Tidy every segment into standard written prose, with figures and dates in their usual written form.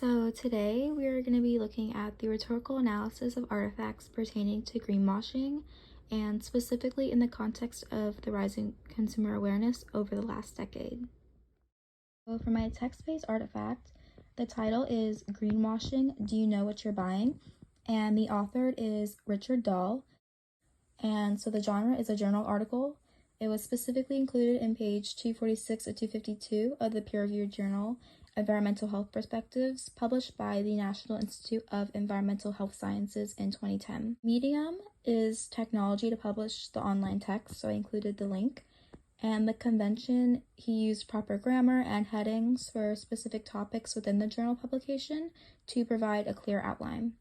So today we are going to be looking at the rhetorical analysis of artifacts pertaining to greenwashing, and specifically in the context of the rising consumer awareness over the last decade. So for my text-based artifact, the title is Greenwashing, Do You Know What You're Buying? And the author is Richard Dahl. And so the genre is a journal article. It was specifically included in page 246 of 252 of the peer-reviewed journal Environmental Health Perspectives, published by the National Institute of Environmental Health Sciences in 2010. Medium is technology to publish the online text, so I included the link. And the convention, he used proper grammar and headings for specific topics within the journal publication to provide a clear outline.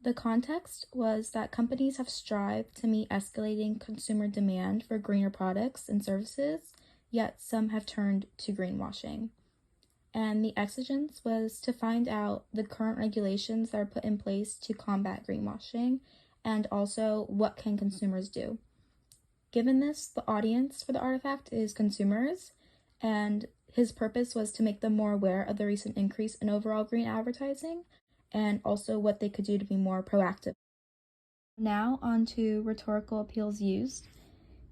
The context was that companies have strived to meet escalating consumer demand for greener products and services, yet some have turned to greenwashing. And the exigence was to find out the current regulations that are put in place to combat greenwashing, and also what can consumers do. Given this, the audience for the artifact is consumers, and his purpose was to make them more aware of the recent increase in overall green advertising, and also what they could do to be more proactive. Now on to rhetorical appeals used.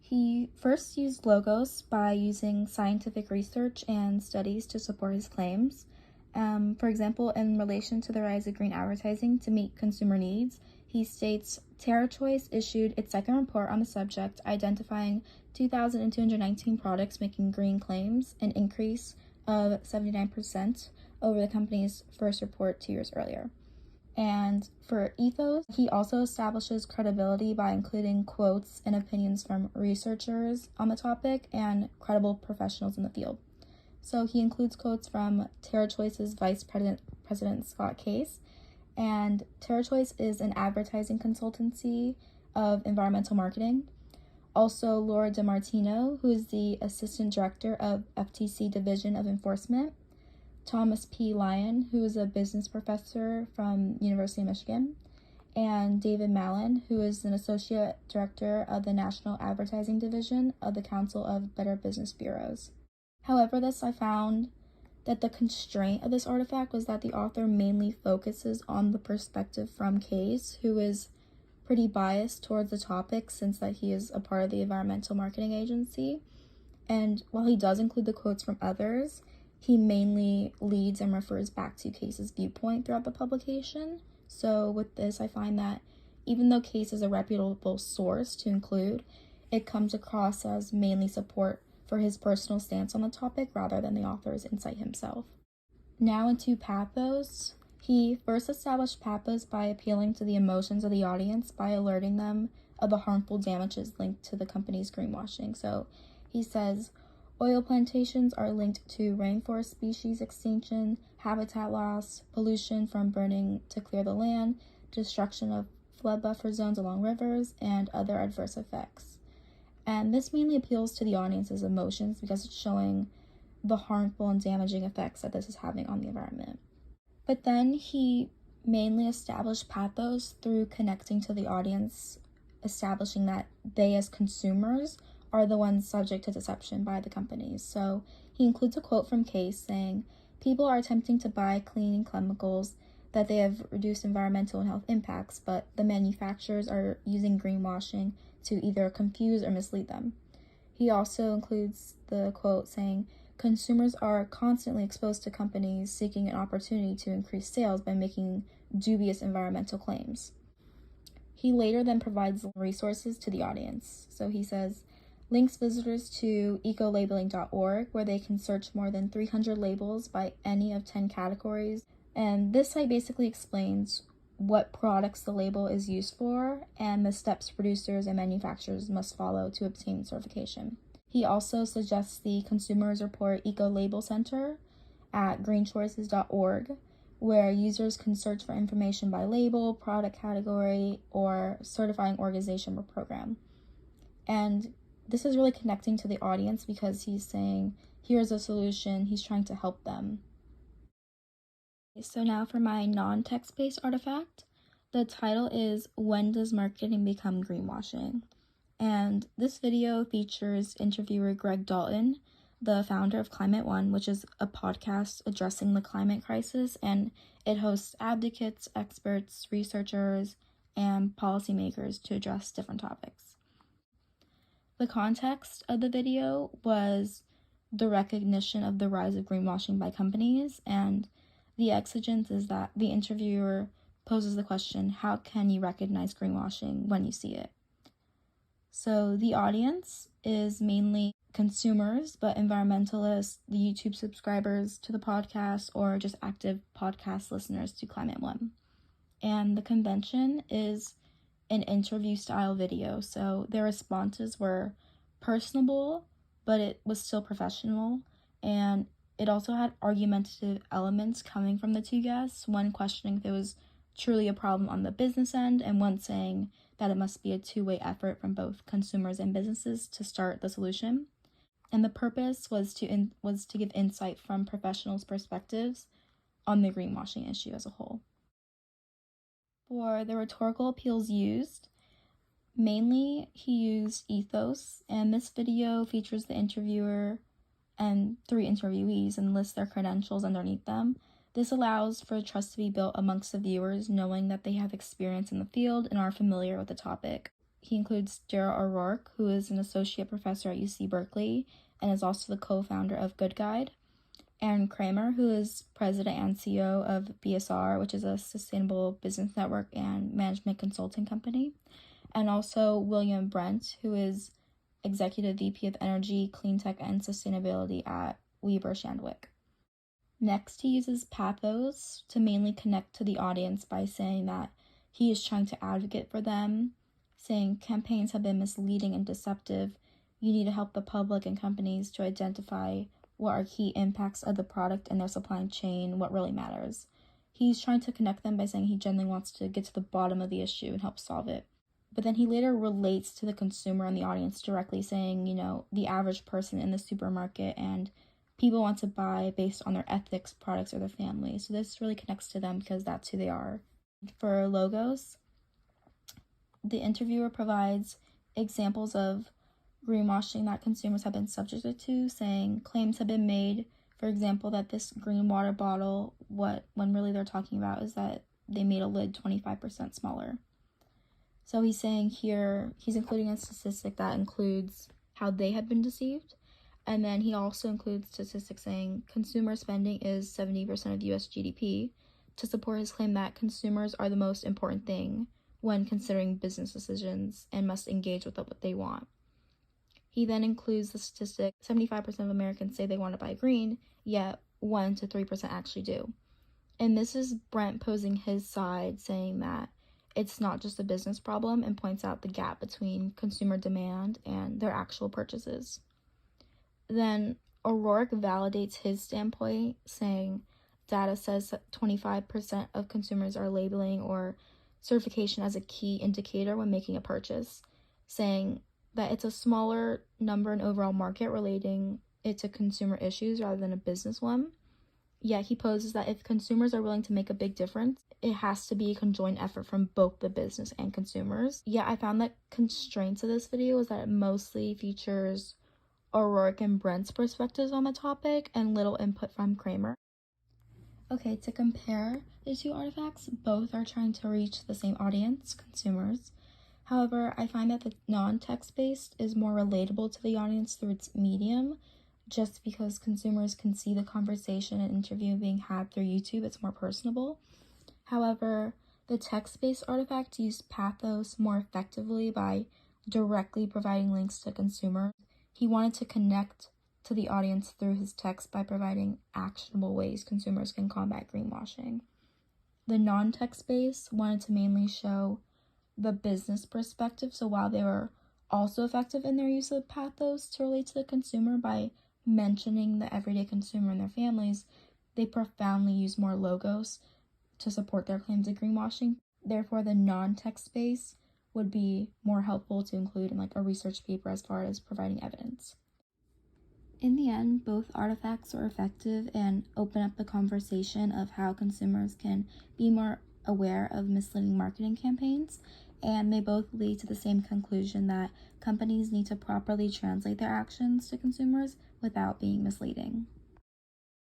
He first used logos by using scientific research and studies to support his claims. For example, in relation to the rise of green advertising to meet consumer needs, he states, TerraChoice issued its second report on the subject, identifying 2,219 products making green claims, an increase of 79% over the company's first report 2 years earlier. And for ethos, he also establishes credibility by including quotes and opinions from researchers on the topic and credible professionals in the field. So he includes quotes from TerraChoice's Vice President Scott Case, and TerraChoice is an advertising consultancy of environmental marketing. Also, Laura DiMartino, who is the Assistant Director of FTC Division of Enforcement. Thomas P. Lyon, who is a business professor from University of Michigan. And David Mallon, who is an Associate Director of the National Advertising Division of the Council of Better Business Bureaus. However, I found that the constraint of this artifact was that the author mainly focuses on the perspective from Case, who is pretty biased towards the topic since that he is a part of the Environmental Marketing Agency. And while he does include the quotes from others, he mainly leads and refers back to Case's viewpoint throughout the publication. So with this, I find that even though Case is a reputable source to include, it comes across as mainly support for his personal stance on the topic rather than the author's insight himself. Now into pathos. He first established pathos by appealing to the emotions of the audience by alerting them of the harmful damages linked to the company's greenwashing. So he says, oil plantations are linked to rainforest species extinction, habitat loss, pollution from burning to clear the land, destruction of flood buffer zones along rivers, and other adverse effects. And this mainly appeals to the audience's emotions because it's showing the harmful and damaging effects that this is having on the environment. But then he mainly established pathos through connecting to the audience, establishing that they as consumers are the ones subject to deception by the companies. So he includes a quote from Case saying, people are attempting to buy cleaning chemicals that they have reduced environmental and health impacts, but the manufacturers are using greenwashing to either confuse or mislead them. He also includes the quote saying, consumers are constantly exposed to companies seeking an opportunity to increase sales by making dubious environmental claims. He later then provides resources to the audience. So he says, links visitors to ecolabeling.org, where they can search more than 300 labels by any of 10 categories. And this site basically explains what products the label is used for and the steps producers and manufacturers must follow to obtain certification. He also suggests the Consumers Report Eco Label Center at greenchoices.org, where users can search for information by label, product category, or certifying organization or program. And this is really connecting to the audience because he's saying, here's a solution, he's trying to help them. So now for my non-text-based artifact, the title is When Does Marketing Become Greenwashing? And this video features interviewer Greg Dalton, the founder of Climate One, which is a podcast addressing the climate crisis, and it hosts advocates, experts, researchers, and policymakers to address different topics. The context of the video was the recognition of the rise of greenwashing by companies, and the exigence is that the interviewer poses the question, how can you recognize greenwashing when you see it? So the audience is mainly consumers, but environmentalists, the YouTube subscribers to the podcast, or just active podcast listeners to Climate One. And the convention is an interview style video, so their responses were personable, but it was still professional, and it also had argumentative elements coming from the two guests, one questioning if there was truly a problem on the business end, and one saying that it must be a two-way effort from both consumers and businesses to start the solution. And the purpose was to give insight from professionals' perspectives on the greenwashing issue as a whole. For the rhetorical appeals used, mainly he used ethos, and this video features the interviewer and 3 interviewees and lists their credentials underneath them. This allows for trust to be built amongst the viewers, knowing that they have experience in the field and are familiar with the topic. He includes Daryl O'Rourke, who is an associate professor at UC Berkeley and is also the co-founder of Good Guide, Aaron Kramer, who is president and CEO of BSR, which is a sustainable business network and management consulting company, and also William Brent, who is executive VP of Energy, Clean Tech, and Sustainability at Weber Shandwick. Next, he uses pathos to mainly connect to the audience by saying that he is trying to advocate for them, saying campaigns have been misleading and deceptive. You need to help the public and companies to identify what are key impacts of the product and their supply chain, what really matters. He's trying to connect them by saying he genuinely wants to get to the bottom of the issue and help solve it. But then he later relates to the consumer and the audience directly, saying, the average person in the supermarket and people want to buy based on their ethics, products, or their family. So this really connects to them because that's who they are. For logos, the interviewer provides examples of greenwashing that consumers have been subjected to, saying claims have been made, for example, that this green water bottle, when really they're talking about is that they made a lid 25% smaller. So he's saying here, he's including a statistic that includes how they have been deceived. And then he also includes statistics saying consumer spending is 70% of US GDP to support his claim that consumers are the most important thing when considering business decisions and must engage with what they want. He then includes the statistic 75% of Americans say they want to buy green, yet 1 to 3% actually do. And this is Brent posing his side, saying that it's not just a business problem, and points out the gap between consumer demand and their actual purchases. Then O'Rourke validates his standpoint, saying data says that 25% of consumers are labeling or certification as a key indicator when making a purchase, saying that it's a smaller number in overall market relating it to consumer issues rather than a business one. Yet he poses that if consumers are willing to make a big difference, it has to be a conjoined effort from both the business and consumers. Yet I found that constraints of this video is that it mostly features O'Rourke and Brent's perspectives on the topic and little input from Kramer. Okay, to compare the two artifacts, both are trying to reach the same audience, consumers. However, I find that the non-text-based is more relatable to the audience through its medium, just because consumers can see the conversation and interview being had through YouTube. It's more personable. However, the text-based artifact used pathos more effectively by directly providing links to consumers. He wanted to connect to the audience through his text by providing actionable ways consumers can combat greenwashing. The non-text-based wanted to mainly show the business perspective, so while they were also effective in their use of pathos to relate to the consumer by mentioning the everyday consumer and their families, they profoundly use more logos to support their claims of greenwashing. Therefore, the non-text space would be more helpful to include in a research paper as far as providing evidence. In the end, both artifacts were effective and open up the conversation of how consumers can be more aware of misleading marketing campaigns and they both lead to the same conclusion that companies need to properly translate their actions to consumers without being misleading.